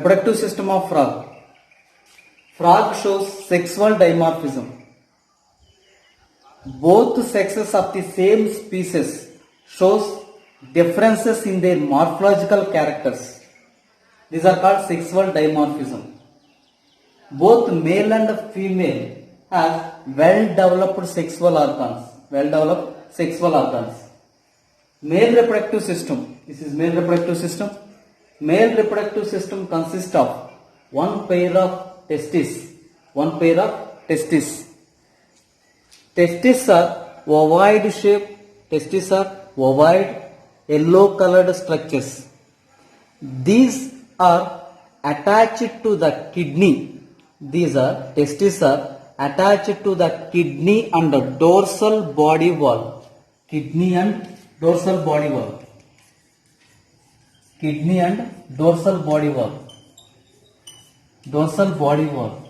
Reproductive system of frog. Frog shows sexual dimorphism. Both sexes of the same species shows differences in their morphological characters. These are called sexual dimorphism. Both male and female have well-developed sexual organs. Well-developed sexual organs. Male reproductive system. This is male reproductive system. Male reproductive system consists of one pair of testes. One pair of testes. Testes are ovoid shape. Testes are ovoid, yellow colored structures. These are attached to the kidney. These are testes are attached to the kidney and the dorsal body wall. Kidney and dorsal body wall. Kidney and dorsal body wall. Dorsal body wall.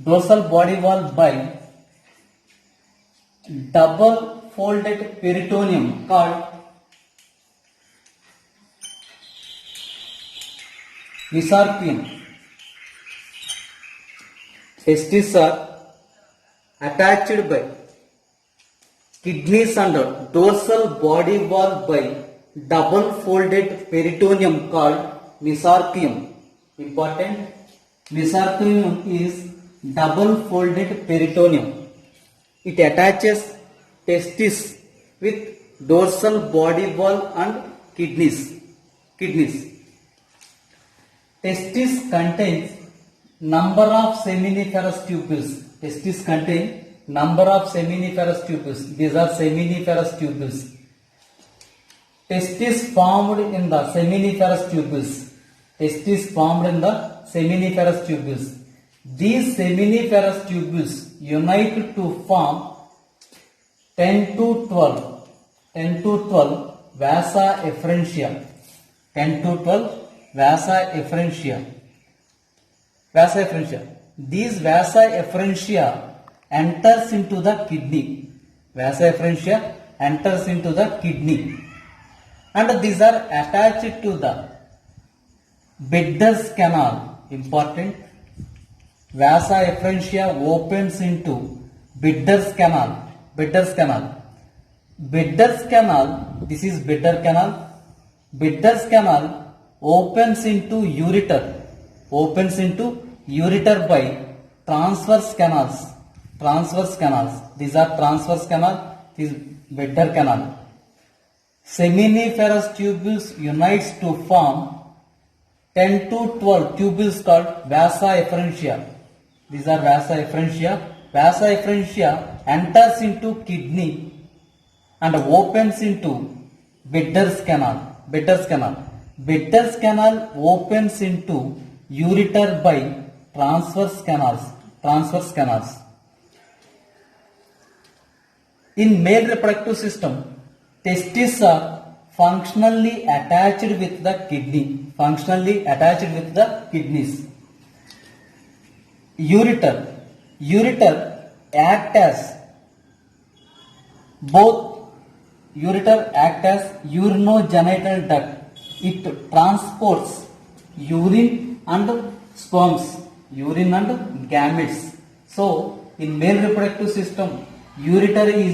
Dorsal body wall by double folded peritoneum called mesorchium. Testes are attached by kidneys and dorsal body wall by double folded peritoneum called mesorchium. Important. Mesorchium is double folded peritoneum. It attaches testes with dorsal body wall and kidneys. Testis contains number of seminiferous tubules. Testis contain number of seminiferous tubules. These are seminiferous tubules. Testis formed in the seminiferous tubules. Testis formed in the seminiferous tubules. These seminiferous tubules unite to form 10 to 12 vasa efferentia. 10 to 12 vasa efferentia. Vasa efferentia. These vasa efferentia enters into the kidney. Vasa efferentia enters into the kidney. And these are attached to the Bidder's canal. Important. Vasa efferentia opens into Bidder's canal. Bidder's canal. Bidder's canal. This is Bidder canal. Bidder's canal opens into ureter. Opens into ureter by transverse canals. Transverse canals. These are transverse canal. This is Bidder canal. Seminiferous tubules unites to form 10 to 12 tubules called vasa efferentia. These are vasa efferentia. Vasa efferentia enters into kidney and opens into Bidder's canal. Bidder's canal. Bidder's canal opens into ureter by transverse canals. Transverse canals. In male reproductive system, testes are functionally attached with the kidney. Functionally attached with the kidneys. Ureter. Ureter act as both. Ureter act as urinogenital duct. It transports urine and sperms. Urine and gametes. So, in male reproductive system, ureter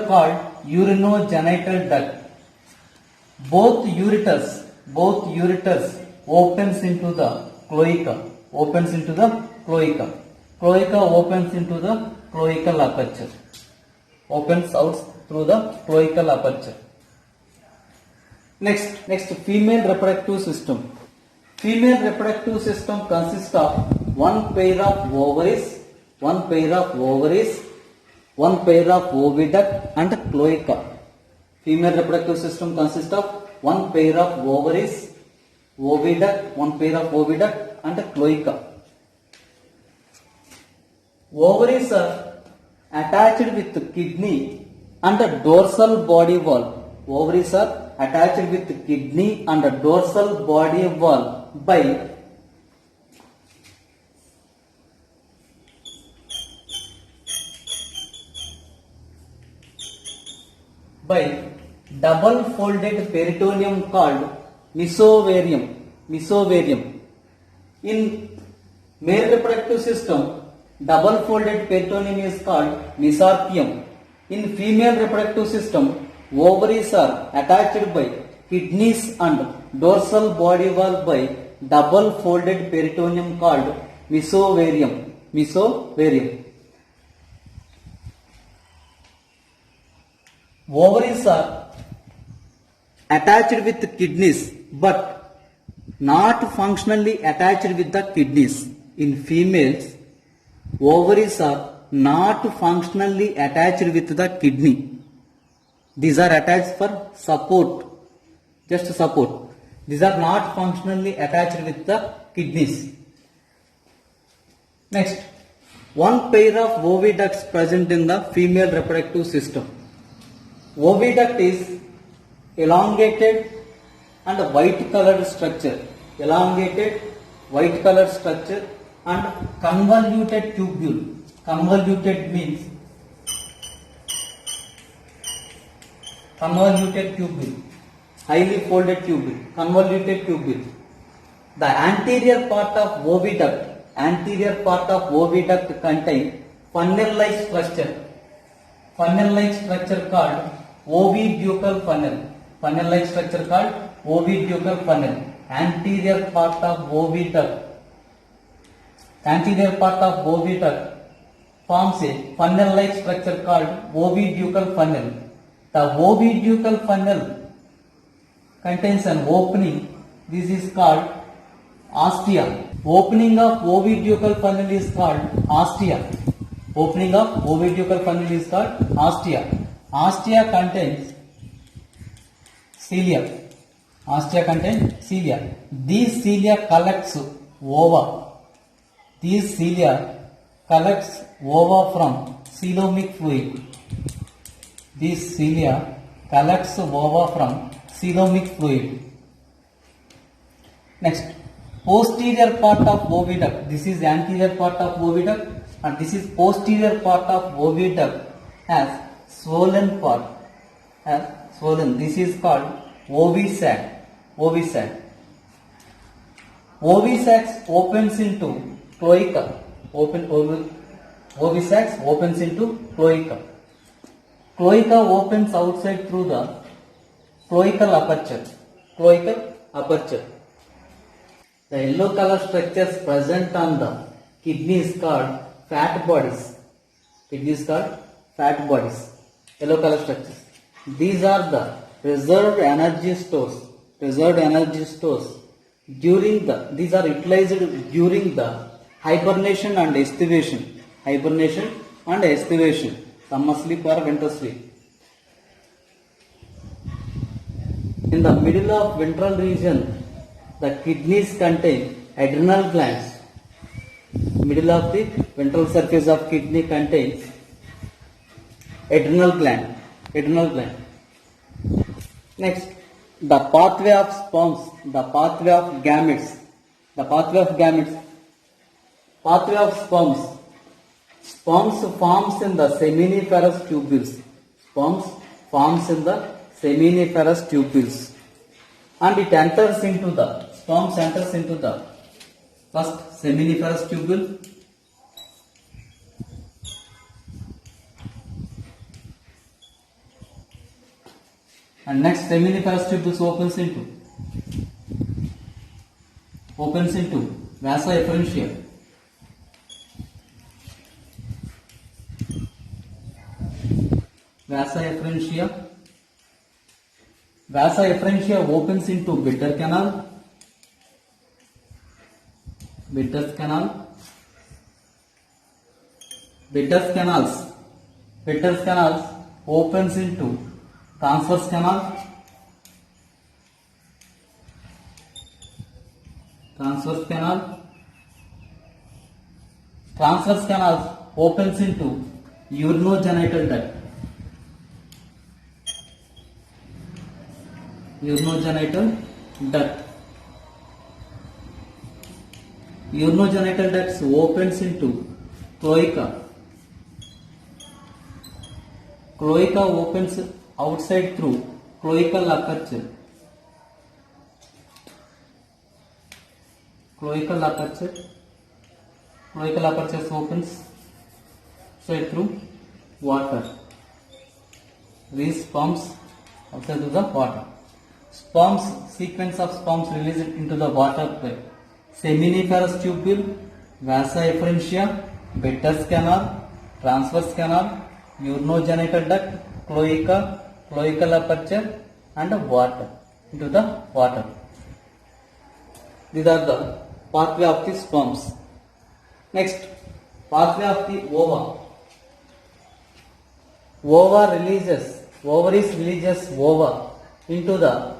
called urinogenital duct. Both ureters opens into the cloaca. Opens into the cloaca. Cloaca opens into the cloacal aperture. Opens out through the cloacal aperture. Next female reproductive system. Female reproductive system consists of one pair of ovaries, one pair of oviduct and cloaca. Female reproductive system consists of one pair of ovaries, one pair of oviduct and cloaca. Ovaries are attached with kidney and the dorsal body wall. Ovaries are attached with kidney and the dorsal body wall by double folded peritoneum called Mesovarium. Mesovarium. In male reproductive system, double folded peritoneum is called mesorchium. In female reproductive system, ovaries are attached by kidneys and dorsal body wall by double folded peritoneum called mesovarium. Mesovarium. Ovaries are attached with kidneys but not functionally attached with the kidneys. In females, ovaries are not functionally attached with the kidney. These are attached for support, just support. These are not functionally attached with the kidneys. Next, one pair of oviducts present in the female reproductive system. Oviduct is elongated and white colored structure. Elongated, white colored structure and convoluted tubule. Convoluted means convoluted tubule. Highly folded tubule. Convoluted tubule. The anterior part of oviduct contain funnel-like structure. Funnel-like structure called oviducal funnel. Funnel-like structure called oviducal funnel. Anterior part of oviduct forms a funnel-like structure called oviducal funnel. The oviducal funnel contains an opening. This is called ostia. Opening of oviducal funnel is called ostia. Opening of oviducal funnel is called ostia. Ostia contains cilia. Ostia contains cilia. These cilia collects ova. These cilia collects ova from coelomic fluid. These cilia collects ova from coelomic fluid. Next, posterior part of oviduct. This is anterior part of oviduct and this is posterior part of oviduct has swollen part. This is called ovisac. Ovisac. Ovisac opens into cloaca. Ovisac opens into cloaca. Cloaca opens outside through the cloacal aperture. Cloacal aperture. The yellow color structures present on the kidney is called fat bodies. Kidney is called fat bodies. Yellow color structures. These are the reserved energy stores. Reserved energy stores. These are utilized during the hibernation and estivation. Hibernation and estivation. Summer sleep or winter sleep. In the middle of ventral region, the kidneys contain adrenal glands. Middle of the ventral surface of kidney contains adrenal gland. Adrenal gland. Next, the pathway of sperms, the pathway of gametes. The pathway of gametes. Pathway of sperms. Sperms forms in the seminiferous tubules. Sperms forms in the seminiferous tubules. And it enters into the, sperms enters into the first seminiferous tubule. And next seminiferous tubules opens into vasa efferentia. Vasa efferentia. Vasa efferentia opens into Bidder canal. Bidder's canal. Bidder's canals opens into transverse canal. Transverse canals opens into urinogenital duct. Urinogenital duct. Urinogenital ducts opens into cloaca. Cloaca opens outside through cloacal aperture. cloacal aperture. Cloacal aperture opens straight through water. These sperms outside to the water. Sperms, sequence of sperms released into the water by seminiferous tubule, vasa efferentia, Better's canal, transverse canal, urinogenital duct, cloaca, cloacal aperture and water into the water. These are the pathway of the sperms. Next, pathway of the ova. Ovaries releases ova into the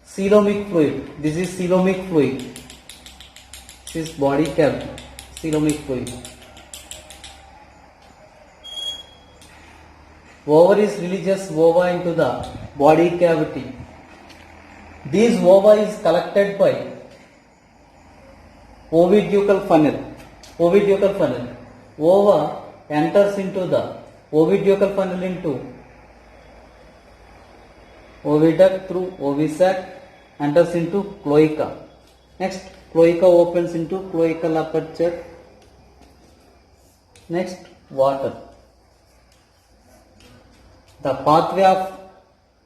coelomic fluid. This is coelomic fluid. This is body cavity, coelomic fluid. Ovaries releases ova into the body cavity. These ova is collected by oviducal funnel. Ova enters into the oviducal funnel into oviduct through ovisac, enters into cloaca. Next, cloaca opens into cloacal aperture. Next, water. The pathway of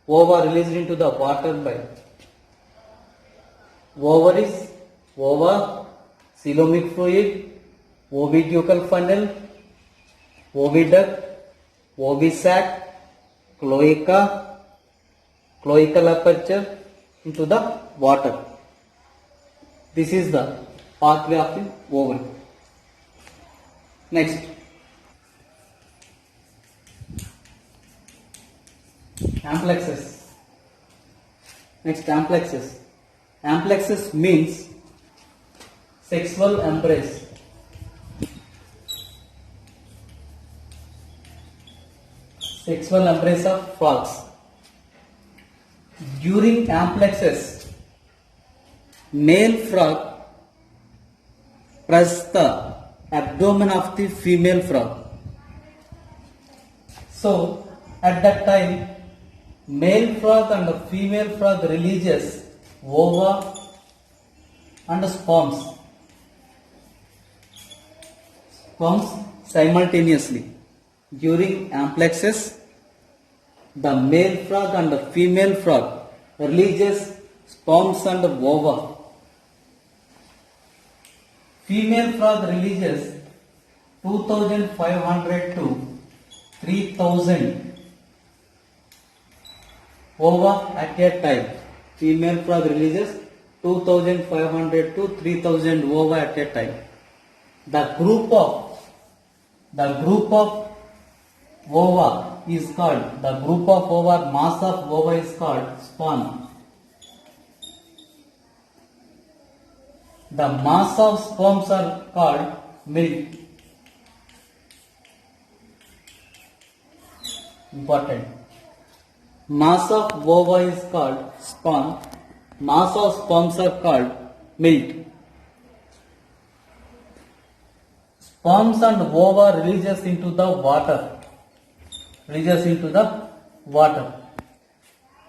ova released into the water by ovaries, ova, coelomic fluid, oviducal funnel, oviduct, ovisac, cloaca, cloacal aperture into the water. This is the pathway of the ovary. Next, amplexus. Amplexus means sexual embrace. Sexual embrace of frogs. During amplexus, male frog presses the abdomen of the female frog. So, at that time, male frog and female frog releases ova and sperms simultaneously. During amplexus, the male frog and the female frog releases sperms and ova. Female frog releases 2500 to 3000 ova at a time. Female frog releases 2500 to 3000 ova at a time. The group of ova is called, the group of ova, mass of ova is called sperm. The mass of sperms are called milk. Important. Mass of ova is called sperm. Mass of sperms are called milk. Sperms and ova releases into the water.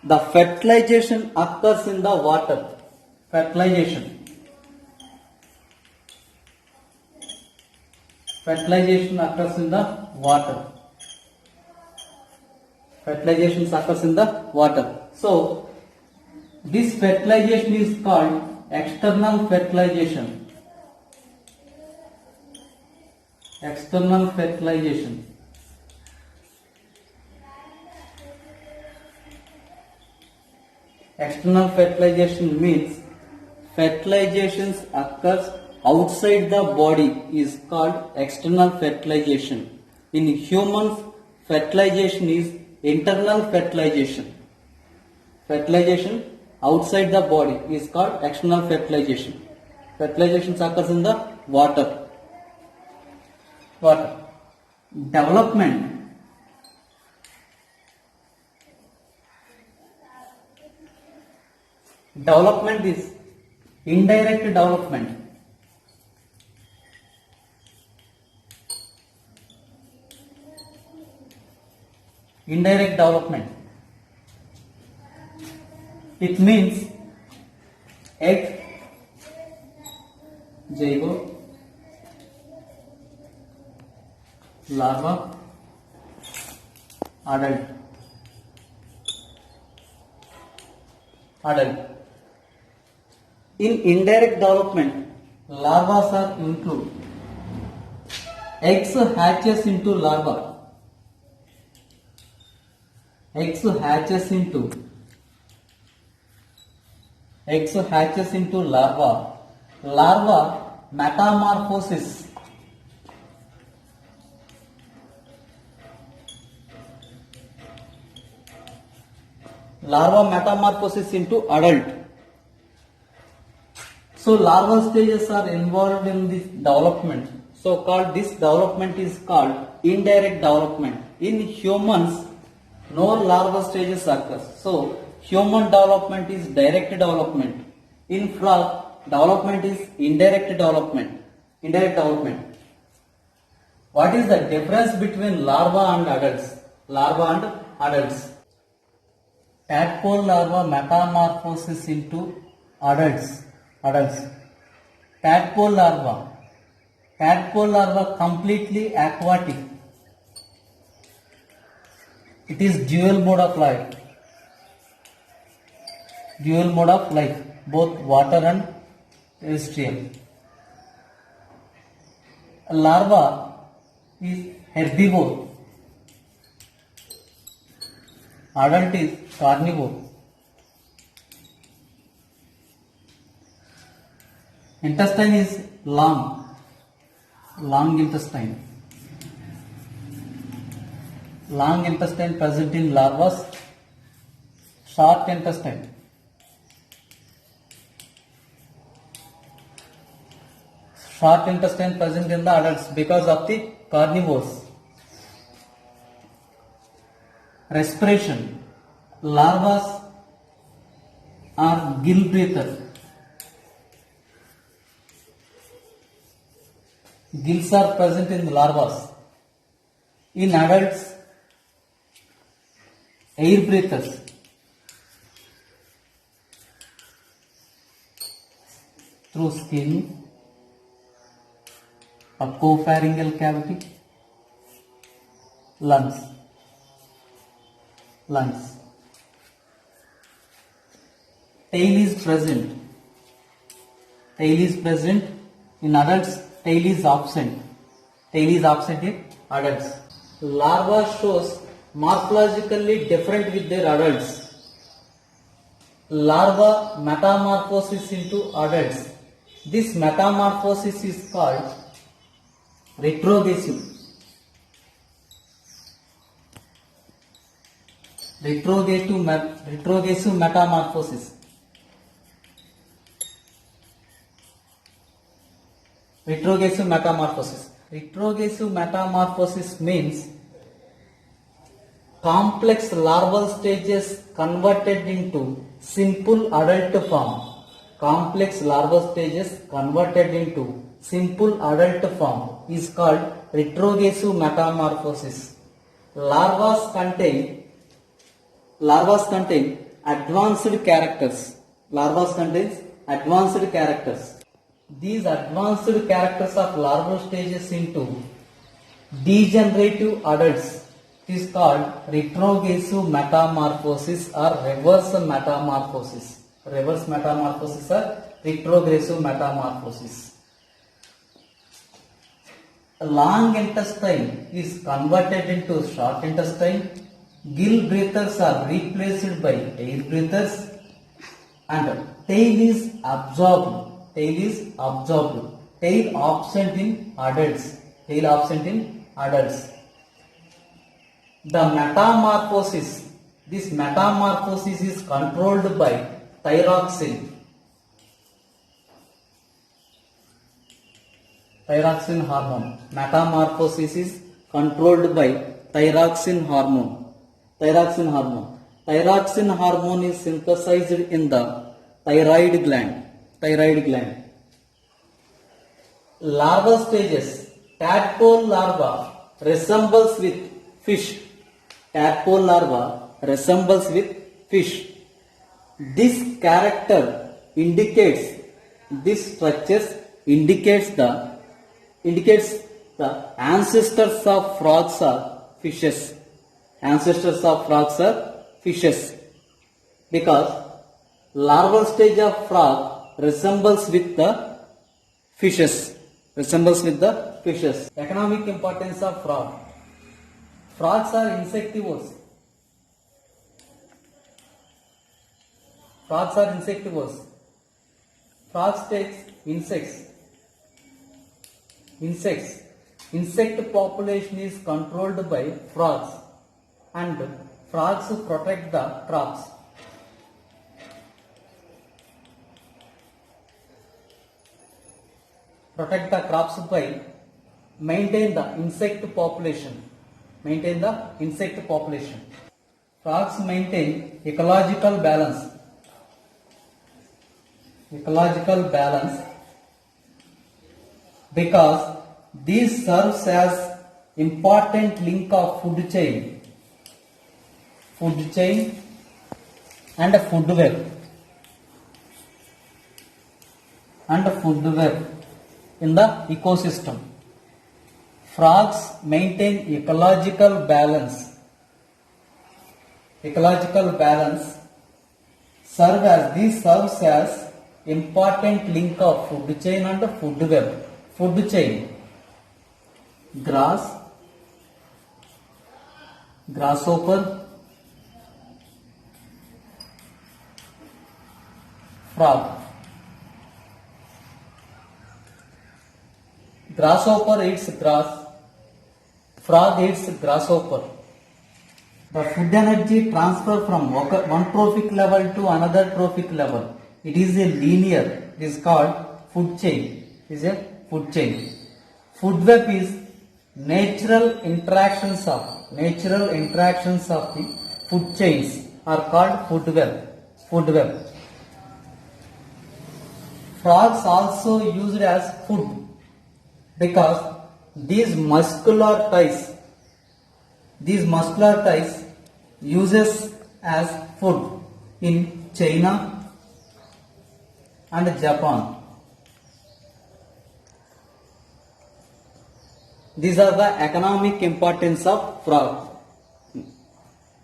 The fertilization occurs in the water. Fertilization occurs in the water. So, this fertilization is called external fertilization. External fertilization means fertilizations occurs outside the body is called external fertilization. In humans, fertilization is internal fertilization. Fertilization outside the body is called external fertilization. Fertilization occurs in the water. Development is indirect development. It means egg zygote, larva, adult. In indirect development, larvas are included. Eggs hatches into larva. Eggs hatches into larva. Larva metamorphosis. Larva metamorphosis into adult. So larval stages are involved in this development. So called this development is called indirect development. In humans, no larval stages occurs. So human development is direct development. In frog, development is indirect development. What is the difference between larva and adults? Tadpole larva metamorphosis into adults. Tadpole larva completely aquatic. It is dual mode of life, both water and terrestrial. Larva is herbivore. Adult is carnivore. Intestine is long intestine. Long intestine present in larvas. Short intestine. Short intestine present in the adults because of the carnivores. Respiration. Larvas are gill breathers. Gills are present in the larvas. In adults, air breathers. Through skin, buccopharyngeal cavity, lungs. Tail is present. In adults, tail is absent in adults. Larva shows morphologically different with their adults. Larva metamorphosis into adults. This metamorphosis is called retrogression. Retrogressive metamorphosis. Retrogressive metamorphosis means complex larval stages converted into simple adult form. Is called retrogressive metamorphosis. Larvas contain advanced characters. These advanced characters of larval stages into degenerative adults is called retrogressive metamorphosis or reverse metamorphosis. Retrogressive metamorphosis. Long intestine is converted into short intestine. Gill breathers are replaced by air breathers, and tail is absorbed. Tail absent in adults. The metamorphosis is controlled by thyroxine. Hormone. Metamorphosis is controlled by thyroxine hormone. Thyroxine hormone is synthesized in the thyroid gland. Larval stages. Tadpole larva resembles with fish. This character indicates this structures indicates the ancestors of frogs are fishes. Ancestors of frogs are fishes because larval stage of frog resembles with the fishes. Economic importance of frog. Frogs are insectivores. Frogs takes insects. Insect population is controlled by frogs, and frogs protect the crops. By maintain the insect population. Frogs maintain ecological balance because this serves as important link of food chain and food web in the ecosystem. Frogs maintain ecological balance serves as important link of food chain and food web. Grasshopper, frog. Grasshopper eats grass, frog eats grasshopper. The food energy transfer from one trophic level to another trophic level. It is a linear. It is called food chain. Food web is natural interactions of the food chains are called food web. Frogs also used as food because these muscular ties uses as food in China and Japan. These are the economic importance of frog.